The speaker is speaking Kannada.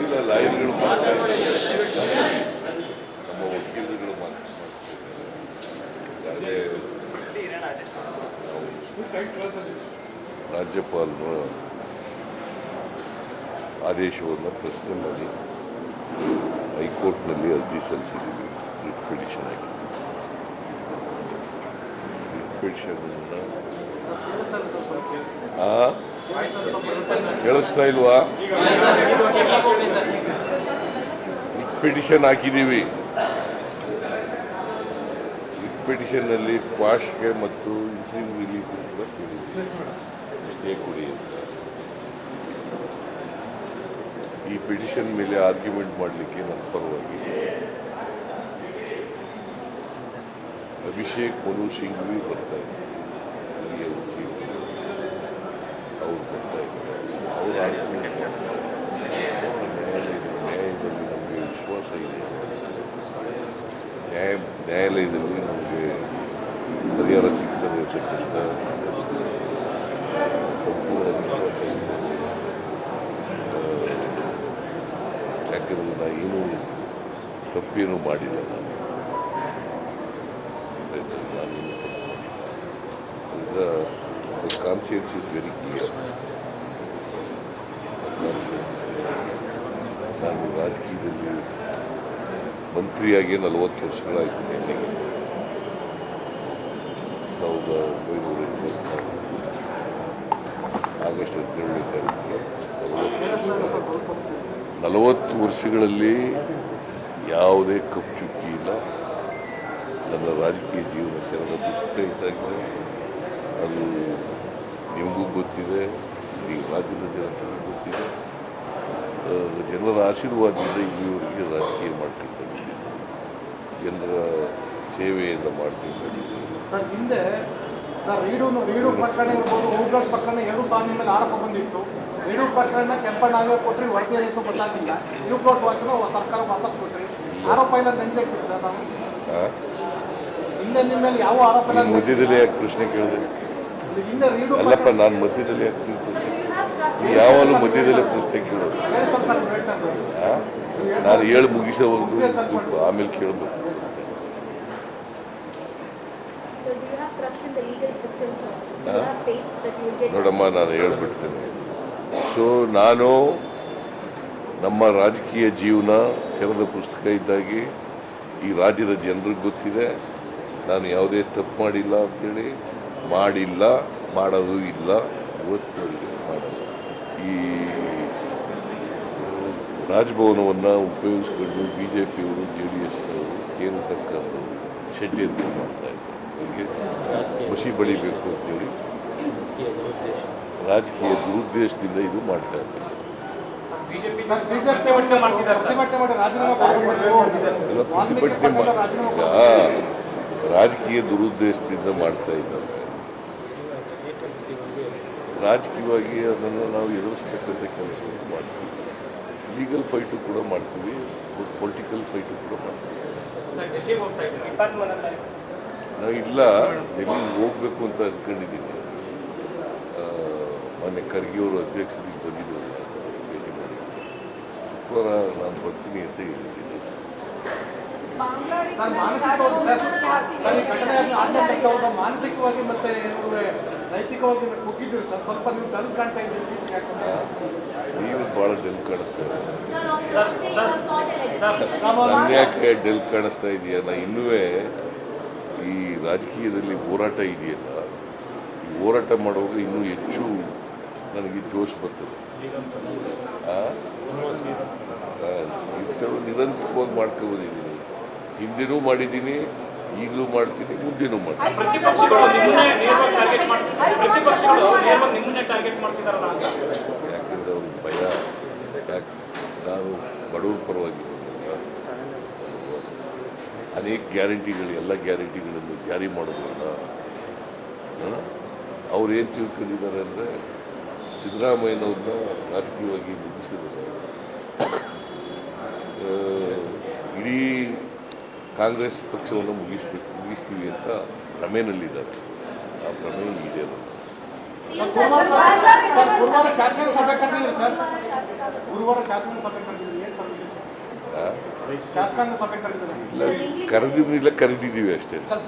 ಇಲ್ಲ ಲಾಯರ್ಗಳು ಮಾಡ್ತಾ ಇದ್ದಾರೆ, ನಮ್ಮ ವಕೀಲರುಗಳು ರಾಜ್ಯಪಾಲರ ಆದೇಶವನ್ನು ಪ್ರಶ್ನೆ ಮಾಡಿ ಹೈಕೋರ್ಟ್ನಲ್ಲಿ ಅರ್ಜಿ ಸಲ್ಲಿಸಿದ್ದೀವಿ. ರಿಟ್ ಪಿಟಿಷನ್ ಆಗಿ ರಿಟ್ ಪಿಟಿಷನನ್ನು ಕೇಳಿಸ್ತಾ ಇಲ್ವಾ? ರಿಟ್ ಪಿಟಿಷನ್ ಹಾಕಿದ್ದೀವಿ. ರಿಟ್ ಪಿಟಿಷನ್ನಲ್ಲಿ ಕ್ವಾಶ್ಗೆ ಮತ್ತು ಇಂಟ್ರೀಮ್ ರಿಲೀಫ್ ಕೂಡ ಕೇಳಿದ್ದೀವಿ, ಸ್ಟೇ ಕೊಡಿ ಅಂತ. ಈ ಪಿಟಿಷನ್ ಮೇಲೆ ಆರ್ಗ್ಯುಮೆಂಟ್ ಮಾಡಲಿಕ್ಕೆ ನನ್ನ ಪರವಾಗಿ ಅಭಿಷೇಕ್ ಮನು ಸಿಂಘ್ವಿ ಬರ್ತಾ ಇದ್ದಾರೆ, ಅವ್ರು ಬರ್ತಾ ಇದ್ದಾರೆ. ಅವ್ರು ಆರ್ಗ್ಯುಮೆಂಟ್ ನ್ಯಾಯದಲ್ಲಿ ನಮಗೆ ವಿಶ್ವಾಸ ಇದೆ, ನ್ಯಾಯಾಲಯದಲ್ಲಿ ನಮಗೆ ಪರಿಹಾರ ಸಿಗ್ತದೆ ಅಂತಕ್ಕಂಥ ಸಂಪೂರ್ಣ ವಿಶ್ವಾಸ ಇದೆ. ಯಾಕೆಂದರೆ ನಾನು ಏನೂ ತಪ್ಪೇನೂ ಮಾಡಿಲ್ಲ, ನಾನೇನು ತಪ್ಪು ಮಾಡಿಲ್ಲ. ಅದರಿಂದ the conscience is very clear. ನಾನು ರಾಜಕೀಯದಲ್ಲಿ ಮಂತ್ರಿಯಾಗಿ 40 ವರ್ಷಗಳಾಯಿತು. ನಿನ್ನೆಗೆ 1984 ಆಗಸ್ಟ್ 17ನೇ ತಾರೀಕಿಗೆ 40 ವರ್ಷಗಳಲ್ಲಿ ಯಾವುದೇ ಕಪ್ಪು ಚುಕ್ಕಿ ಇಲ್ಲ. ನನ್ನ ರಾಜಕೀಯ ಜೀವನ ತೆರೆದ ಪುಸ್ತಕ ಇದ್ದಾಗಿದೆ. ಅದು ನಿಮಗೂ ಗೊತ್ತಿದೆ, ಈ ರಾಜ್ಯದ ಜನತೆಗೂ ಗೊತ್ತಿದೆ. ಜನರ ಆಶೀರ್ವಾದದಿಂದ ಇಲ್ಲಿವರೆಗೆ ರಾಜಕೀಯ ಮಾಡ್ಕೊಂಡು ಬಂದಿದ್ದೀನಿ, ಜನರ ಸೇವೆಯನ್ನು ಮಾಡ್ಕೊಂಡು ಬಂದಿದ್ದೀನಿ. ಸರ್, ಹಿಂದೆ ಸರ್ ರೀಡು ಪ್ರಕರಣ ಇರ್ಬೋದು, ಓಬ್ಲಾಸ್ ಪ್ರಕರಣ 2 ಸಾವಿರ ಮೇಲೆ ಆರೋಪ ಬಂದಿತ್ತು. ರೀಡು ಪ್ರಕರಣ ಕೆಂಪಣ್ಣಾಗ ಕೊಟ್ಟರೆ ವರದಿ ಏನು ಗೊತ್ತಾಗಿಲ್ಲ. ಯು ಪ್ಲಾಟ್ ವಾಚನ ಸರ್ಕಾರ ವಾಪಸ್ ಕೊಟ್ಟರೆ ಆರೋಪ ಇಲ್ಲ ನೆನಪಿರ್ತಿತ್ತು ಸರ್. ನಾವು ಹಿಂದೆ ನಿಮ್ಮ ಮೇಲೆ ಯಾವ ಆರೋಪ ಇಲ್ಲ. ಮಧ್ಯದಲ್ಲಿ ಯಾಕೆ ಪ್ರಶ್ನೆ ಕೇಳಿದೆ? ಹಿಂದೆ ರೀಡು ಅಲ್ಲಪ್ಪ, ನಾನು ಮಧ್ಯದಲ್ಲಿ ಯಾಕೆ ಪ್ರಶ್ನೆ ಯಾವಾಗಲೂ ಮಧ್ಯದಲ್ಲೇ ಪ್ರಶ್ನೆ ಕೇಳೋದು? ನಾನು ಹೇಳಿ ಮುಗಿಸೋದು, ಆಮೇಲೆ ಕೇಳಬೇಕು. ನೋಡಮ್ಮ, ನಾನು ಹೇಳ್ಬಿಡ್ತೇನೆ. ಸೊ ನಾನು ನಮ್ಮ ರಾಜಕೀಯ ಜೀವನ ತೆರೆದ ಪುಸ್ತಕ ಇದ್ದಾಗಿ ಈ ರಾಜ್ಯದ ಜನರಿಗೆ ಗೊತ್ತಿದೆ. ನಾನು ಯಾವುದೇ ತಪ್ಪು ಮಾಡಿಲ್ಲ ಅಂಥೇಳಿ, ಮಾಡಿಲ್ಲ, ಮಾಡೋದು ಇಲ್ಲ, ಇವತ್ತಿನವರೆಗೆ ಮಾಡಲ್ಲ. ಈ ರಾಜಭವನವನ್ನು ಉಪಯೋಗಿಸ್ಕೊಂಡು BJPಯವರು, JDSನವರು, ಕೇಂದ್ರ ಸರ್ಕಾರದವರು ಷಡ್ಯಂತ್ರ ಮಾಡ್ತಾ ಇದ್ದಾರೆ. ಅವರಿಗೆ ಮಸಿ ಬಳಿಬೇಕು ಅಂತೇಳಿ ರಾಜಕೀಯ ದುರುದ್ದೇಶದಿಂದ ಇದು ಮಾಡ್ತಾ ಇದ್ದಾರೆ. ರಾಜಕೀಯ ದುರುದ್ದೇಶದಿಂದ ಮಾಡ್ತಾ ಇದ್ದಾರೆ. ರಾಜಕೀಯವಾಗಿ ಅದನ್ನು ನಾವು ಎದುರಿಸ್ತಕ್ಕಂಥ ಕೆಲಸವನ್ನು ಮಾಡ್ತೀವಿ. ಲೀಗಲ್ ಫೈಟು ಕೂಡ ಮಾಡ್ತೀವಿ, ಪೊಲಿಟಿಕಲ್ ಫೈಟು ಕೂಡ ಮಾಡ್ತೀವಿ. ನಾವು ಇಲ್ಲ, ಡೆಲ್ಲಿಗೆ ಹೋಗಬೇಕು ಅಂತ ಅಂದ್ಕೊಂಡಿದ್ದೀನಿ. ಮೊನ್ನೆ ಖರ್ಗೆ ಅವರು ಅಧ್ಯಕ್ಷರಿಗೆ ಬಂದಿದ್ದರು, ಭೇಟಿ ಮಾಡಿ ಶುಕ್ರವಾರ ನಾನು ಬರ್ತೀನಿ ಅಂತ ಹೇಳಿದ್ದೀನಿ. ಮಾನಸಿಕವಾಗಿ ಮತ್ತೆ ನೈತಿಕವಾಗಿ ಕುಗ್ಗಿದ್ದೀರಿ ಸರ್. ಸ್ವಲ್ಪ ನೀವು ಡಲ್ ಕಾಣ್ತಾ ಇದ್ದೀರಿ. ನೀವು ಭಾಳ ಡಲ್ ಕಾಣಿಸ್ತಾ ನನ್ನ ಯಾಕೆ ಡಲ್ ಕಾಣಿಸ್ತಾ ಇದೆಯಾ? ನಾ ಇನ್ನೂ ಈ ರಾಜಕೀಯದಲ್ಲಿ ಹೋರಾಟ ಇದೆಯಲ್ಲ, ಈ ಹೋರಾಟ ಮಾಡುವಾಗ ಇನ್ನೂ ಹೆಚ್ಚು ನನಗೆ ಜೋಶ್ ಬರ್ತದೆ. ನಿರಂತರವಾಗಿ ಮಾಡ್ಕೊಬೋದಿದ್ದೀನಿ. ಹಿಂದೆನೂ ಮಾಡಿದ್ದೀನಿ, ಈಗಲೂ ಮಾಡ್ತೀನಿ, ಮುಂದೆನೂ ಮಾಡ್ತೀನಿ. ಯಾಕಂದ್ರೆ ಅವ್ರಿಗೆ ಭಯ. ಯಾಕೆ ನಾನು ಬಡವ್ರ ಪರವಾಗಿ ಅನೇಕ ಗ್ಯಾರಂಟಿಗಳು, ಎಲ್ಲ ಗ್ಯಾರಂಟಿಗಳನ್ನು ಜಾರಿ ಮಾಡೋದ್ರಲ್ಲ. ಅವ್ರು ಏನು ತಿಳ್ಕೊಂಡಿದ್ದಾರೆ ಅಂದರೆ ಸಿದ್ದರಾಮಯ್ಯನವ್ರನ್ನ ರಾಜಕೀಯವಾಗಿ ಮುಗಿಸಿದ್ದಾರೆ. ಇಡೀ ಕಾಂಗ್ರೆಸ್ ಪಕ್ಷವನ್ನು ಮುಗಿಸ್ತೀವಿ ಅಂತ ಭ್ರಮೆನಲ್ಲಿದ್ದಾರೆ. ಆ ಭ್ರಮೆ ಈಡೇರೋದು. ಗುರುವಾರ ಶಾಸನ ಸಭೆ ಕರೆದಿದ್ರು ಸರ್. ಗುರುವಾರ ಶಾಸನ ಸಭೆ ಕರೆದಿದ್ರು. ಏನು ಸರ್ ಶಾಸಕಾಂಗ ಸಭೆ ಕರೆದಿದ್ದಾರೆ? ಇಲ್ಲ, ಕರೆದಿದ್ದೀವಿ ಅಷ್ಟೇ. Sir,